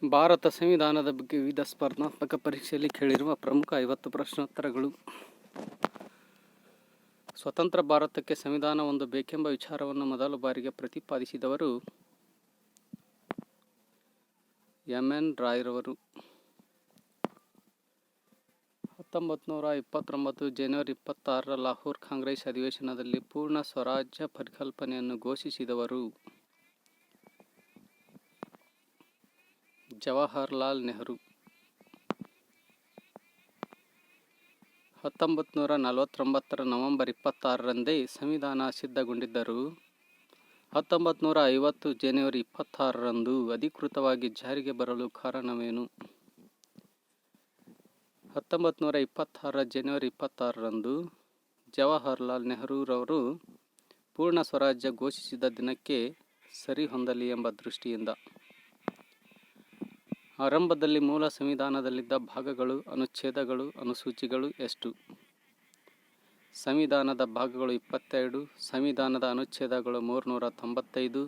ಭಾರತ ಸಂವಿಧಾನದ ಬಗ್ಗೆ ವಿವಿಧ ಸ್ಪರ್ಧಾತ್ಮಕ ಪರೀಕ್ಷೆಯಲ್ಲಿ ಕೇಳಿರುವ ಪ್ರಮುಖ 50 ಪ್ರಶ್ನೋತ್ತರಗಳು. ಸ್ವತಂತ್ರ ಭಾರತಕ್ಕೆ ಸಂವಿಧಾನವೊಂದು ಬೇಕೆಂಬ ವಿಚಾರವನ್ನು ಮೊದಲ ಬಾರಿಗೆ ಪ್ರತಿಪಾದಿಸಿದವರು ಎಂ.ಎನ್. ರಾಯ್ರವರು. 1929 ಜನವರಿ 26 ಲಾಹೋರ್ ಕಾಂಗ್ರೆಸ್ ಅಧಿವೇಶನದಲ್ಲಿ ಪೂರ್ಣ ಸ್ವರಾಜ್ಯ ಪರಿಕಲ್ಪನೆಯನ್ನು ಘೋಷಿಸಿದವರು ಜವಾಹರ್ಲಾಲ್ ನೆಹರು. 1949 ನವೆಂಬರ್ 26ರಂದೇ ಸಂವಿಧಾನ ಸಿದ್ಧಗೊಂಡಿದ್ದರೂ 1950 ಜನವರಿ 26ರಂದು ಅಧಿಕೃತವಾಗಿ ಜಾರಿಗೆ ಬರಲು ಕಾರಣವೇನು? 1926 ಜನವರಿ 26ರಂದು ಜವಾಹರ್ಲಾಲ್ ನೆಹರೂರವರು ಪೂರ್ಣ ಸ್ವರಾಜ್ಯ ಘೋಷಿಸಿದ ದಿನಕ್ಕೆ ಸರಿಹೊಂದಲಿ ಎಂಬ ದೃಷ್ಟಿಯಿಂದ. ಆರಂಭದಲ್ಲಿ ಮೂಲ ಸಂವಿಧಾನದಲ್ಲಿದ್ದ ಭಾಗಗಳು, ಅನುಚ್ಛೇದಗಳು, ಅನುಸೂಚಿಗಳು ಎಷ್ಟು? ಸಂವಿಧಾನದ ಭಾಗಗಳು 22, ಸಂವಿಧಾನದ ಅನುಚ್ಛೇದಗಳು 395,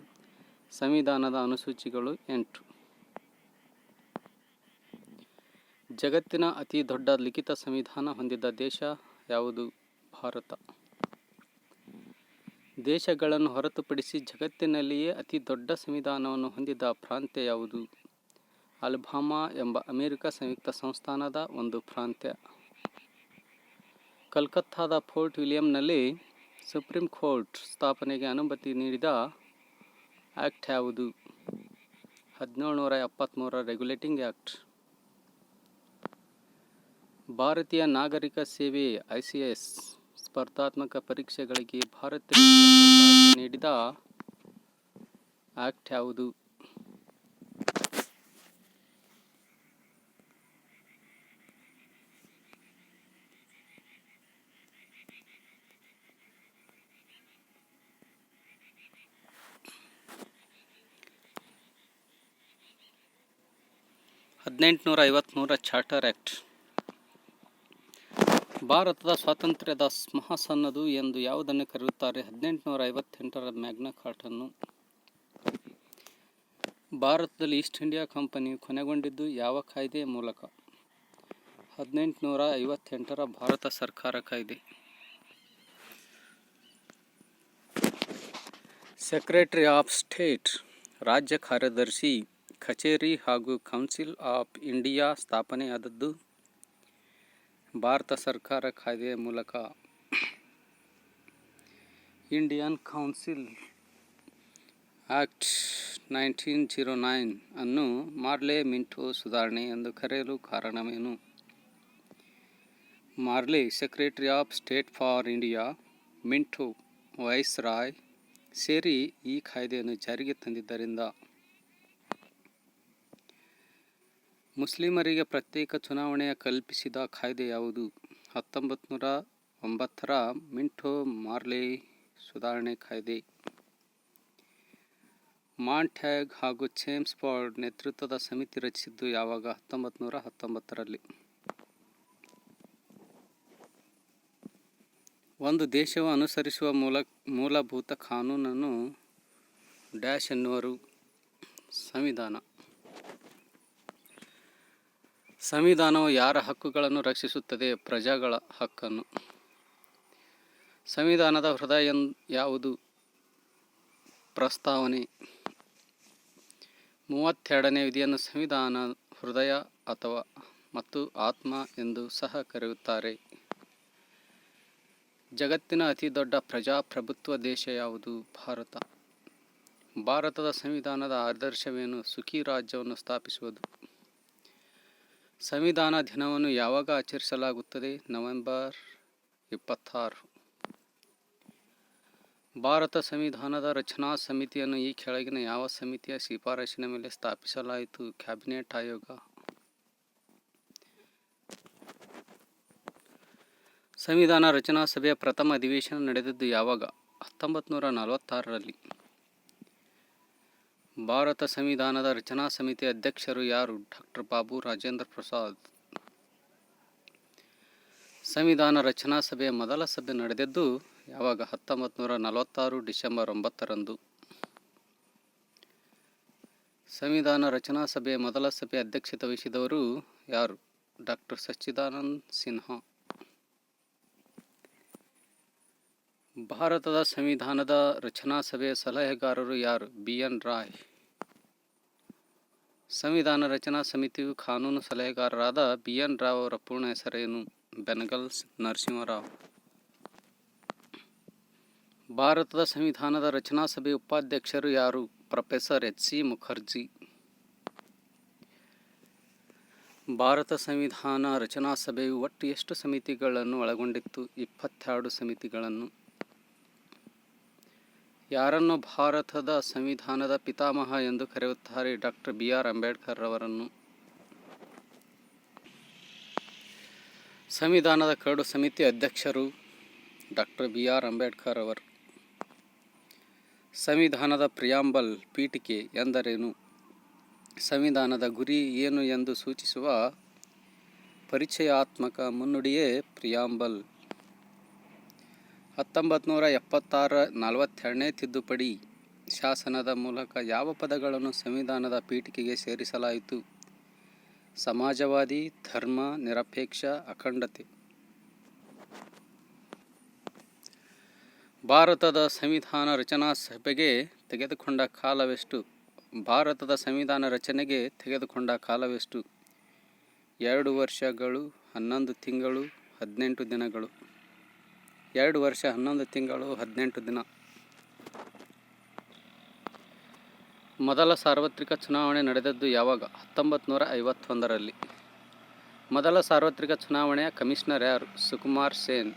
ಸಂವಿಧಾನದ ಅನುಸೂಚಿಗಳು 8. ಜಗತ್ತಿನ ಅತಿ ದೊಡ್ಡ ಲಿಖಿತ ಸಂವಿಧಾನ ಹೊಂದಿದ ದೇಶ ಯಾವುದು? ಭಾರತ. ದೇಶಗಳನ್ನು ಹೊರತುಪಡಿಸಿ ಜಗತ್ತಿನಲ್ಲಿಯೇ ಅತಿ ದೊಡ್ಡ ಸಂವಿಧಾನವನ್ನು ಹೊಂದಿದ ಪ್ರಾಂತ್ಯ ಯಾವುದು? ಅಲಬಾಮಾ ಎಂಬ ಅಮೆರಿಕ ಸಂಯುಕ್ತ ಸಂಸ್ಥಾನದ ಒಂದು ಪ್ರಾಂತ್ಯ. ಕಲ್ಕತ್ತಾದ ಫೋರ್ಟ್ ವಿಲಿಯಂನಲ್ಲಿ ಸುಪ್ರೀಂ ಕೋರ್ಟ್ ಸ್ಥಾಪನೆಗೆ ಅನುಮತಿ ನೀಡಿದ ಆಕ್ಟ್ ಯಾವುದು? 1773 ರೆಗ್ಯುಲೇಟಿಂಗ್ ಆಕ್ಟ್. ಭಾರತೀಯ ನಾಗರಿಕ ಸೇವೆ ICS ಸ್ಪರ್ಧಾತ್ಮಕ ಪರೀಕ್ಷೆಗಳಿಗೆ ಭಾರತೀಯರಿಗೆ ಅವಕಾಶ ನೀಡಿದ ಆಕ್ಟ್ ಯಾವುದು? Charter act. ಭಾರತದ ಸ್ವಾತಂತ್ರ್ಯದ ಮಹಾಸನ್ನದು ಎಂದು ಯಾವುದನ್ನು ಕರೆಯುತ್ತಾರೆ? 1858 ಮ್ಯಾಗ್ನಾ ಕಾರ್ಟನ್ನು. ಭಾರತದಲ್ಲಿ ಈಸ್ಟ್ ಇಂಡಿಯಾ ಕಂಪನಿಯು ಕೊನೆಗೊಂಡಿದ್ದು ಯಾವ ಕಾಯ್ದೆಯ ಮೂಲಕ? 1858 ಭಾರತ ಸರ್ಕಾರ ಕಾಯ್ದೆ. ಸೆಕ್ರೆಟರಿ ಆಫ್ ಸ್ಟೇಟ್ ರಾಜ್ಯ ಕಾರ್ಯದರ್ಶಿ ಕಚೇರಿ ಹಾಗೂ ಕೌನ್ಸಿಲ್ ಆಫ್ ಇಂಡಿಯಾ ಸ್ಥಾಪನೆಯಾದದ್ದು ಭಾರತ ಸರ್ಕಾರ ಕಾಯ್ದೆಯ ಮೂಲಕ. ಇಂಡಿಯನ್ ಕೌನ್ಸಿಲ್ ಆಕ್ಟ್ 1909 ಅನ್ನು ಮಾರ್ಲೆ ಮಿಂಟೋ ಸುಧಾರಣೆ ಎಂದು ಕರೆಯಲು ಕಾರಣವೇನು? Morley secretary of state for India, Minto viceroy ಸೇರಿ ಈ ಕಾಯ್ದೆಯನ್ನು ಜಾರಿಗೆ ತಂದಿದ್ದರಿಂದ. ಮುಸ್ಲಿಮರಿಗೆ ಪ್ರತ್ಯೇಕ ಚುನಾವಣೆಯ ಕಲ್ಪಿಸಿದ ಕಾಯ್ದೆ ಯಾವುದು? 1909 ಮಿಂಟೋ ಮಾರ್ಲೆ ಸುಧಾರಣೆ ಕಾಯ್ದೆ. ಮಾಂಟ್ಯಾಗ್ ಹಾಗೂ ಚೇಮ್ಸ್ಫೋರ್ಡ್ ನೇತೃತ್ವದ ಸಮಿತಿ ರಚಿಸಿದ್ದು ಯಾವಾಗ? 1919ರಲ್ಲಿ. ಒಂದು ದೇಶವು ಅನುಸರಿಸುವ ಮೂಲಭೂತ ಕಾನೂನನ್ನು ಡ್ಯಾಶ್ ಎನ್ನುವರು? ಸಂವಿಧಾನ. ಸಂವಿಧಾನವು ಯಾರ ಹಕ್ಕುಗಳನ್ನು ರಕ್ಷಿಸುತ್ತದೆ? ಪ್ರಜೆಗಳ ಹಕ್ಕನ್ನು. ಸಂವಿಧಾನದ ಹೃದಯ ಯಾವುದು? ಪ್ರಸ್ತಾವನೆ. 32ನೇ ವಿಧಿಯನ್ನು ಸಂವಿಧಾನ ಹೃದಯ ಅಥವಾ ಮತ್ತು ಆತ್ಮ ಎಂದು ಸಹ ಕರೆಯುತ್ತಾರೆ. ಜಗತ್ತಿನ ಅತಿ ದೊಡ್ಡ ಪ್ರಜಾಪ್ರಭುತ್ವ ದೇಶ ಯಾವುದು? ಭಾರತ. ಭಾರತದ ಸಂವಿಧಾನದ ಆದರ್ಶವೇನು? ಸುಖಿ ರಾಜ್ಯವನ್ನು ಸ್ಥಾಪಿಸುವುದು. ಸಂವಿಧಾನ ದಿನವನ್ನು ಯಾವಾಗ ಆಚರಿಸಲಾಗುತ್ತದೆ? ನವೆಂಬರ್ 26. ಭಾರತ ಸಂವಿಧಾನದ ರಚನಾ ಸಮಿತಿಯನ್ನು ಈ ಕೆಳಗಿನ ಯಾವ ಸಮಿತಿಯ ಶಿಫಾರಸಿನ ಮೇಲೆ ಸ್ಥಾಪಿಸಲಾಯಿತು? ಕ್ಯಾಬಿನೆಟ್ ಆಯೋಗ. ಸಂವಿಧಾನ ರಚನಾ ಸಭೆಯ ಪ್ರಥಮ ಅಧಿವೇಶನ ನಡೆದದ್ದು ಯಾವಾಗ? 1946ರಲ್ಲಿ. ಭಾರತ ಸಂವಿಧಾನದ ರಚನಾ ಸಮಿತಿಯ ಅಧ್ಯಕ್ಷರು ಯಾರು? ಡಾ. ಬಾಬು ರಾಜೇಂದ್ರ ಪ್ರಸಾದ್. ಸಂವಿಧಾನ ರಚನಾ ಸಭೆಯ ಮೊದಲ ಸಭೆ ನಡೆದದ್ದು ಯಾವಾಗ? 1946 ಡಿಸೆಂಬರ್ 9ರಂದು. ಸಂವಿಧಾನ ರಚನಾ ಸಭೆಯ ಮೊದಲ ಸಭೆ ಅಧ್ಯಕ್ಷತೆ ವಹಿಸಿದವರು ಯಾರು? ಡಾಕ್ಟರ್ ಸಚ್ಚಿದಾನಂದ ಸಿನ್ಹಾ. ಭಾರತದ ಸಂವಿಧಾನದ ರಚನಾ ಸಭೆಯ ಸಲಹೆಗಾರರು ಯಾರು? BN ರಾಯ್. ಸಂವಿಧಾನ ರಚನಾ ಸಮಿತಿಯು ಕಾನೂನು ಸಲಹೆಗಾರರಾದ BN ರಾವ್ ಅವರ ಪೂರ್ಣ ಹೆಸರೇನು? ಬೆನಗಲ್ ನರಸಿಂಹರಾವ್. ಭಾರತದ ಸಂವಿಧಾನದ ರಚನಾ ಸಭೆಯ ಉಪಾಧ್ಯಕ್ಷರು ಯಾರು? Professor HC Mukherjee. ಭಾರತ ಸಂವಿಧಾನ ರಚನಾ ಸಭೆಯು ಒಟ್ಟು ಎಷ್ಟು ಸಮಿತಿಗಳನ್ನು ಒಳಗೊಂಡಿತ್ತು? 22 ಸಮಿತಿಗಳನ್ನು. ಯಾರನ್ನು ಭಾರತದ ಸಂವಿಧಾನದ ಪಿತಾಮಹ ಎಂದು ಕರೆಯುತ್ತಾರೆ? ಡಾಕ್ಟರ್ BR ಅಂಬೇಡ್ಕರ್ ರವರನ್ನು. ಸಂವಿಧಾನದ ಕರಡು ಸಮಿತಿ ಅಧ್ಯಕ್ಷರು ಡಾಕ್ಟರ್ BR ಅಂಬೇಡ್ಕರ್ ಅವರು. ಸಂವಿಧಾನದ ಪ್ರಿಯಾಂಬಲ್ ಪೀಠಿಕೆ ಎಂದರೇನು? ಸಂವಿಧಾನದ ಗುರಿ ಏನು ಎಂದು ಸೂಚಿಸುವ ಪರಿಚಯಾತ್ಮಕ ಮುನ್ನುಡಿಯೇ ಪ್ರಿಯಾಂಬಲ್. 1976 42ನೇ ತಿದ್ದುಪಡಿ ಶಾಸನದ ಮೂಲಕ ಯಾವ ಪದಗಳನ್ನು ಸಂವಿಧಾನದ ಪೀಠಿಕೆಗೆ ಸೇರಿಸಲಾಯಿತು? ಸಮಾಜವಾದಿ, ಧರ್ಮ ನಿರಪೇಕ್ಷ, ಅಖಂಡತೆ. ಭಾರತದ ಸಂವಿಧಾನ ರಚನಾ ಸಭೆಗೆ ತೆಗೆದುಕೊಂಡ ಕಾಲವೆಷ್ಟು? ಭಾರತದ ಸಂವಿಧಾನ ರಚನೆಗೆ ತೆಗೆದುಕೊಂಡ ಕಾಲವೆಷ್ಟು? 2 ವರ್ಷಗಳು 11 ತಿಂಗಳು 18 ದಿನಗಳು. 2 ವರ್ಷ 11 ತಿಂಗಳು 18 ದಿನ. ಮೊದಲ ಸಾರ್ವತ್ರಿಕ ಚುನಾವಣೆ ನಡೆದದ್ದು ಯಾವಾಗ? 1951ರಲ್ಲಿ. ಮೊದಲ ಸಾರ್ವತ್ರಿಕ ಚುನಾವಣೆಯ ಕಮಿಷನರ್ ಯಾರು? ಸುಕುಮಾರ್ ಸೇನ್.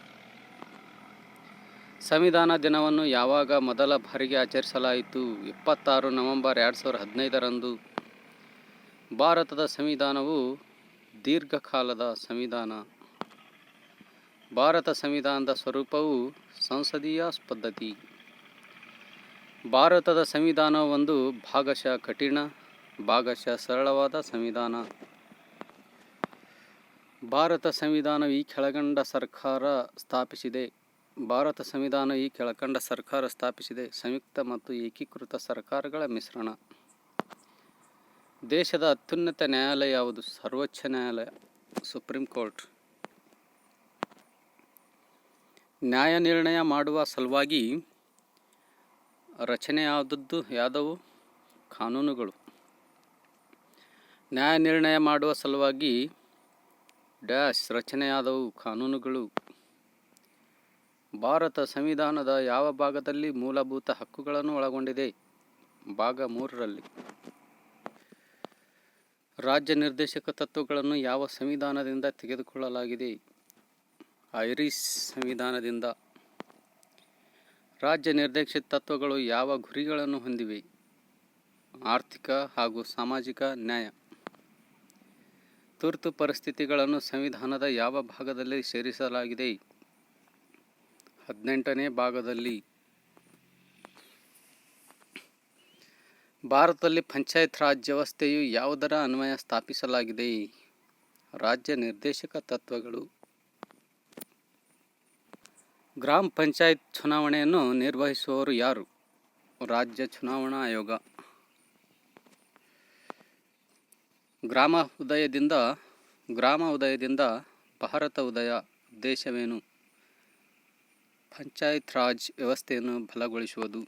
ಸಂವಿಧಾನ ದಿನವನ್ನು ಯಾವಾಗ ಮೊದಲ ಬಾರಿಗೆ ಆಚರಿಸಲಾಯಿತು? 26 ನವೆಂಬರ್ 2015ರಂದು. ಭಾರತದ ಸಂವಿಧಾನವು ದೀರ್ಘಕಾಲದ ಸಂವಿಧಾನ. ಭಾರತ ಸಂವಿಧಾನದ ಸ್ವರೂಪವು ಸಂಸದೀಯ ಪದ್ಧತಿ. ಭಾರತದ ಸಂವಿಧಾನವು ಒಂದು ಭಾಗಶಃ ಕಠಿಣ, ಭಾಗಶಃ ಸರಳವಾದ ಸಂವಿಧಾನ. ಭಾರತ ಸಂವಿಧಾನವು ಈ ಕೆಳಕಂಡ ಸರ್ಕಾರ ಸ್ಥಾಪಿಸಿದೆ. ಭಾರತ ಸಂವಿಧಾನವು ಈ ಕೆಳಕಂಡ ಸರ್ಕಾರ ಸ್ಥಾಪಿಸಿದೆ. ಸಂಯುಕ್ತ ಮತ್ತು ಏಕೀಕೃತ ಸರ್ಕಾರಗಳ ಮಿಶ್ರಣ. ದೇಶದ ಅತ್ಯುನ್ನತ ನ್ಯಾಯಾಲಯ ಯಾವುದು? ಸರ್ವೋಚ್ಚ ನ್ಯಾಯಾಲಯ, ಸುಪ್ರೀಂ ಕೋರ್ಟ್. ನ್ಯಾಯ ನಿರ್ಣಯ ಮಾಡುವ ಸಲುವಾಗಿ ಯಾವುದವು? ಕಾನೂನುಗಳು. ನ್ಯಾಯ ನಿರ್ಣಯ ಮಾಡುವ ಸಲುವಾಗಿ ರಚನೆಯಾದವು? ಕಾನೂನುಗಳು. ಭಾರತ ಸಂವಿಧಾನದ ಯಾವ ಭಾಗದಲ್ಲಿ ಮೂಲಭೂತ ಹಕ್ಕುಗಳನ್ನು ಒಳಗೊಂಡಿದೆ? ಭಾಗ 3ರಲ್ಲಿ. ರಾಜ್ಯ ನಿರ್ದೇಶಕ ತತ್ವಗಳನ್ನು ಯಾವ ಸಂವಿಧಾನದಿಂದ ತೆಗೆದುಕೊಳ್ಳಲಾಗಿದೆ? ಐರಿಷ್ ಸಂವಿಧಾನದಿಂದ. ರಾಜ್ಯ ನಿರ್ದೇಶಕ ತತ್ವಗಳು ಯಾವ ಗುರಿಗಳನ್ನು ಹೊಂದಿವೆ? ಆರ್ಥಿಕ ಹಾಗೂ ಸಾಮಾಜಿಕ ನ್ಯಾಯ. ತುರ್ತು ಪರಿಸ್ಥಿತಿಗಳನ್ನು ಸಂವಿಧಾನದ ಯಾವ ಭಾಗದಲ್ಲಿ ಸೇರಿಸಲಾಗಿದೆ? 18ನೇ ಭಾಗದಲ್ಲಿ. ಭಾರತದಲ್ಲಿ ಪಂಚಾಯತ್ ರಾಜ್ ವ್ಯವಸ್ಥೆಯು ಯಾವುದರ ಅನ್ವಯ ಸ್ಥಾಪಿಸಲಾಗಿದೆ? ರಾಜ್ಯ ನಿರ್ದೇಶಕ ತತ್ವಗಳು. ಗ್ರಾಮ ಪಂಚಾಯತ್ ಚುನಾವಣೆಯನ್ನು ನಿರ್ವಹಿಸುವವರು ಯಾರು? ರಾಜ್ಯ ಚುನಾವಣಾ ಆಯೋಗ. ಗ್ರಾಮ ಉದಯದಿಂದ ಭಾರತ ಉದಯ ಉದ್ದೇಶವೇನು? ಪಂಚಾಯತ್ ರಾಜ್ ವ್ಯವಸ್ಥೆಯನ್ನು ಬಲಗೊಳಿಸುವುದು.